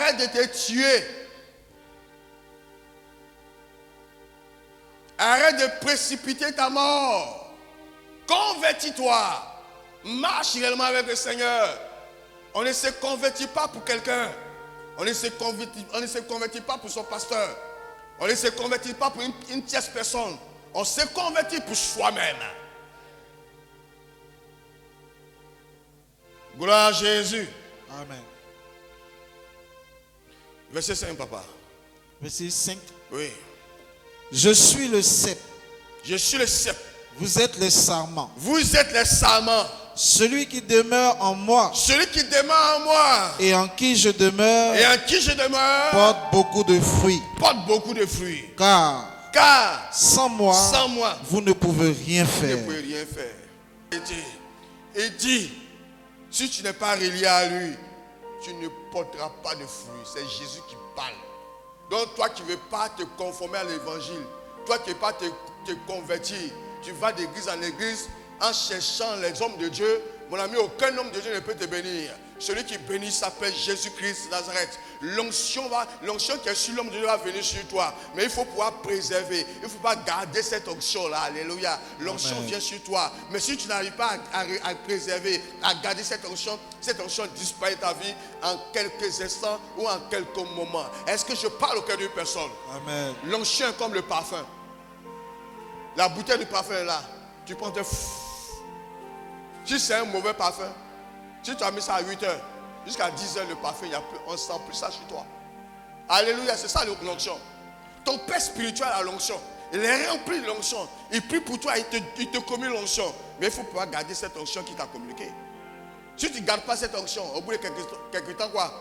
arrête de te tuer. Arrête de précipiter ta mort. Convertis-toi. Marche réellement avec le Seigneur. On ne se convertit pas pour quelqu'un. On ne se convertit pas pour son pasteur. On ne se convertit pas pour une tierce personne. On se convertit pour soi-même. Gloire à Jésus. Amen. Verset 5, papa. Verset 5. Oui. Je suis le cep. Je suis le cep. Vous êtes les sarments. Vous êtes les sarments. Celui qui demeure en moi Celui qui demeure en moi et en qui je demeure et en qui je demeure porte beaucoup de fruits. porte beaucoup de fruits. Car sans moi, vous ne pouvez rien vous ne faire. pouvez rien faire. Et dit, si tu n'es pas relié à lui, tu ne porteras pas de fruits. C'est Jésus qui parle. Donc toi qui ne veux pas te conformer à l'évangile, toi qui ne veux pas te convertir, tu vas d'église en église en cherchant les hommes de Dieu. Mon ami, aucun homme de Dieu ne peut te bénir. Celui qui bénit s'appelle Jésus-Christ Nazareth. L'onction qui est sur l'homme de Dieu va venir sur toi. Mais il faut pouvoir préserver. Il ne faut pas garder cette onction-là. Alléluia. L'onction vient sur toi. Mais si tu n'arrives pas à préserver, à garder cette onction disparaît de ta vie en quelques instants ou en quelques moments. Est-ce que je parle au cœur d'une personne? Amen. L'onction est comme le parfum. La bouteille de parfum est là. Tu prends tes... Si c'est un mauvais parfum, si tu as mis ça à 8 heures, jusqu'à 10 heures, le parfum, on ne sent plus ça chez toi. Alléluia, c'est ça l'onction. Ton père spirituel a l'onction. Il est rempli de l'onction. Il prie pour toi, il te communique l'onction. Mais il faut pouvoir garder cette onction qu'il t'a communiquée. Si tu ne gardes pas cette onction, au bout de quelques temps, quoi,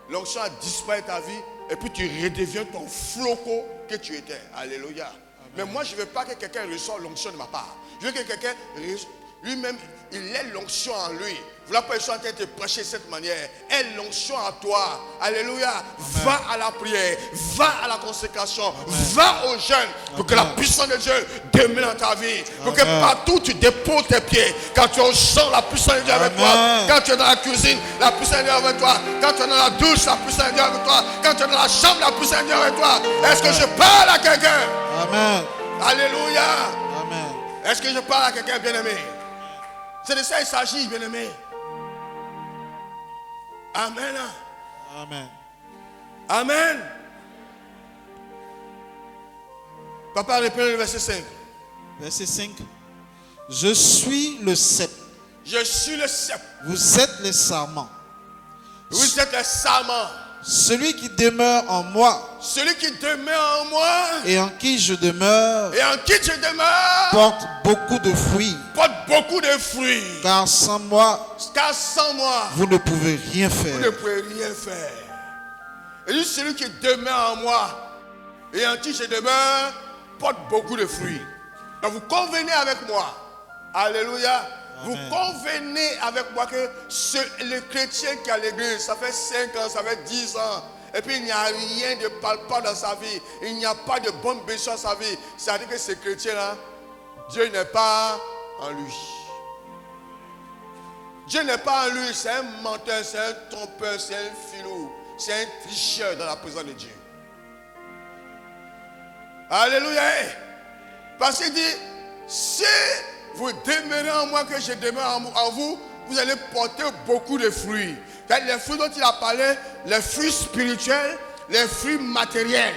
l'onction a disparu de ta vie et puis tu redeviens ton floco que tu étais. Alléluia. Amen. Mais moi, je ne veux pas que quelqu'un reçoive l'onction de ma part. Je veux que quelqu'un lui-même, il ait l'onction en lui. Voilà pourquoi je suis en train de te prêcher de cette manière. Aie l'onction en toi. Alléluia. Amen. Va à la prière. Va à la consécration. Amen. Va au jeûne. Pour que la puissance de Dieu demeure dans ta vie. Pour que partout tu déposes tes pieds. Quand tu es au champ, la puissance de Dieu est avec toi. Quand tu es dans la cuisine, la puissance de Dieu est avec toi. Quand tu es dans la douche, la puissance de Dieu est avec toi. Quand tu es dans la chambre, la puissance de Dieu est avec toi. Est-ce que je parle à quelqu'un? Amen. Alléluia. Amen. Est-ce que je parle à quelqu'un, bien-aimé? C'est de ça qu'il s'agit, bien-aimé. Amen. Amen. Amen. Papa, répète le verset 5. Verset 5. Je suis le cep. Je suis le cep. Vous êtes les sarments. Vous êtes les sarments. Celui qui demeure en moi. Celui qui demeure en moi. Et en qui je demeure. Et en qui je demeure. Porte beaucoup de fruits. Porte beaucoup de fruits. Car sans moi. Vous ne pouvez rien faire. Vous ne pouvez rien faire. Et lui, celui qui demeure en moi. Et en qui je demeure. Porte beaucoup de fruits. Donc vous convenez avec moi. Alléluia. Amen. Vous convenez avec moi que le chrétien qui est à l'église, ça fait 5 ans, ça fait 10 ans, et puis il n'y a rien de palpable dans sa vie, il n'y a pas de bonne bénédiction dans sa vie. C'est-à-dire que ce chrétien-là, Dieu n'est pas en lui. Dieu n'est pas en lui, c'est un menteur, c'est un trompeur, c'est un filou, c'est un tricheur dans la présence de Dieu. Alléluia. Parce qu'il dit, si vous demeurez en moi, que je demeure en vous, vous allez porter beaucoup de fruits. Les fruits dont il a parlé, les fruits spirituels, les fruits matériels.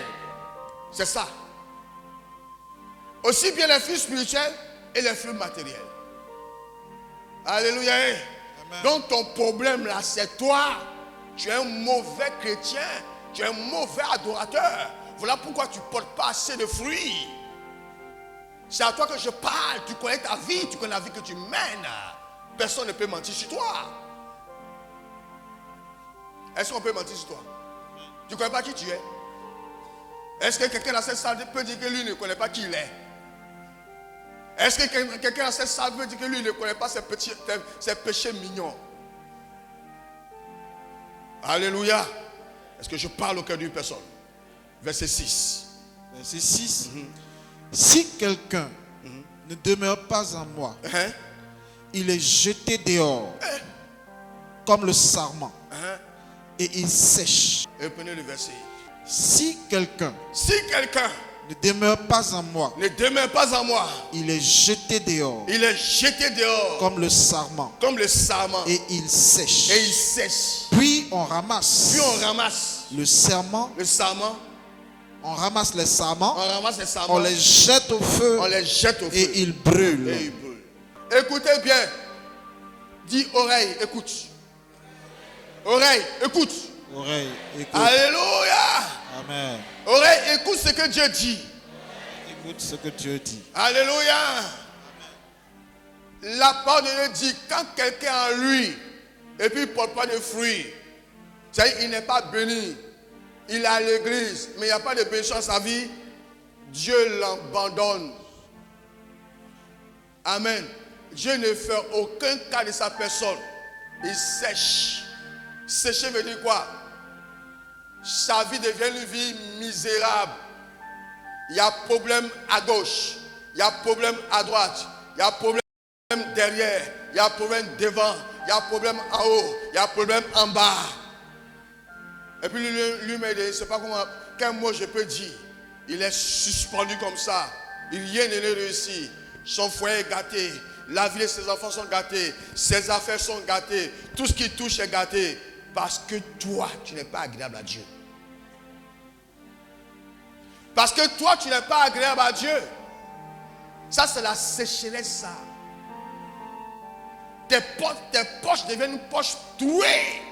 C'est ça. Aussi bien les fruits spirituels et les fruits matériels. Alléluia. Amen. Donc ton problème là, c'est toi. Tu es un mauvais chrétien. Tu es un mauvais adorateur. Voilà pourquoi tu ne portes pas assez de fruits. C'est à toi que je parle. Tu connais ta vie. Tu connais la vie que tu mènes. Personne ne peut mentir sur toi. Est-ce qu'on peut mentir sur toi? Tu ne connais pas qui tu es? Est-ce que quelqu'un dans cette salle peut dire que lui ne connaît pas qui il est? Est-ce que quelqu'un dans cette salle peut dire que lui ne connaît pas ses péchés mignons? Alléluia. Est-ce que je parle au cœur d'une personne? Verset 6. Verset 6. Si quelqu'un ne demeure pas en moi, il est jeté dehors comme le sarment. et il sèche. Et prenez le verset. Si quelqu'un Si quelqu'un ne demeure pas en moi, ne demeure pas en moi, il est jeté dehors il est jeté dehors comme le sarment comme le sarment et il sèche. et il sèche. Puis on ramasse Puis on ramasse le sarment, le sarment, on ramasse les sarments, on ramasse les sarments, on les jette au feu on les jette au feu et ils brûlent. et ils brûlent. Écoutez bien. Dis oreille, écoute. Oreille, écoute. Oreille, écoute. Alléluia. Amen. Oreille, écoute ce que Dieu dit. Écoute ce que Dieu dit. Alléluia. La parole de Dieu dit, quand quelqu'un a en lui, et puis il ne porte pas de fruits, c'est-à-dire il n'est pas béni, il est à l'église, mais il n'y a pas de bénédiction dans sa vie, Dieu l'abandonne. Amen. Dieu ne fait aucun cas de sa personne. Il sèche. Sécher veut dire quoi? Sa vie devient une vie misérable. Il y a problème à gauche, il y a problème à droite, il y a problème derrière, il y a problème devant, il y a problème en haut, il y a problème en bas. Et puis lui-même, je ne sais pas comment, quel mot je peux dire. Il est suspendu comme ça. Rien ne le réussit. Son foyer est gâté. La vie de ses enfants sont gâtés. Ses affaires sont gâtées. Tout ce qui touche est gâté. Parce que toi, tu n'es pas agréable à Dieu. Parce que toi, tu n'es pas agréable à Dieu. Ça, c'est la sécheresse, ça. Tes poches deviennent une poche trouée.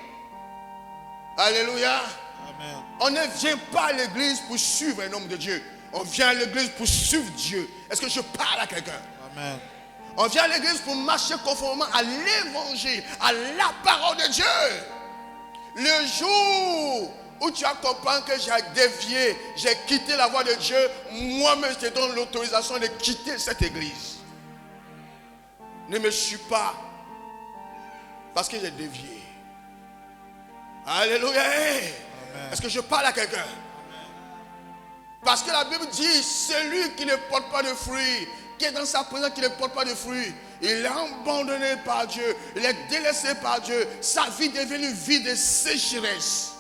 Alléluia. Amen. On ne vient pas à l'église pour suivre un homme de Dieu. On vient à l'église pour suivre Dieu. Est-ce que je parle à quelqu'un? Amen. On vient à l'église pour marcher conformément à l'évangile, à la parole de Dieu. Le jour où tu as compris que j'ai dévié, j'ai quitté la voie de Dieu, moi-même je te donne l'autorisation de quitter cette église. Ne me suis pas parce que j'ai dévié. Alléluia. Est-ce que je parle à quelqu'un? Parce que la Bible dit, celui qui ne porte pas de fruits, qui est dans sa présence, qui ne porte pas de fruits, il est abandonné par Dieu, il est délaissé par Dieu, sa vie devient une vie de sécheresse.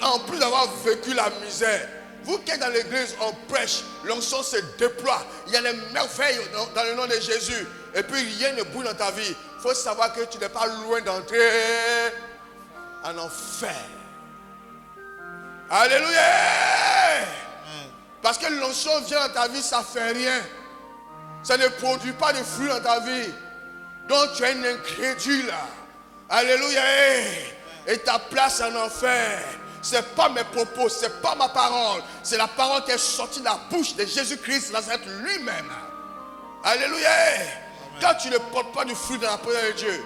En plus d'avoir vécu la misère, vous qui êtes dans l'église, on prêche, l'onction se déploie, il y a les merveilles dans le nom de Jésus, et puis rien ne bouge dans ta vie. Il faut savoir que tu n'es pas loin d'entrer en enfer. Alléluia. Parce que l'onction vient dans ta vie, ça ne fait rien. Ça ne produit pas de fruits dans ta vie. Donc tu es un incrédule. Alléluia. Et ta place en enfer. Ce n'est pas mes propos, ce n'est pas ma parole. C'est la parole qui est sortie de la bouche de Jésus-Christ Nazareth lui-même. Alléluia. Quand tu ne portes pas de fruits dans la présence de Dieu,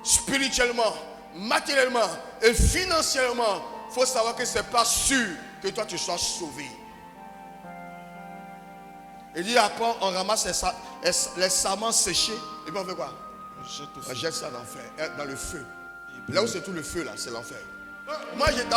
spirituellement, matériellement et financièrement, il faut savoir que ce n'est pas sûr que toi tu sois sauvé. Il dit après on ramasse les sarments séchés et puis on fait quoi? On jette ça dans le feu. Là où c'est tout le feu là, c'est l'enfer. Moi j'étais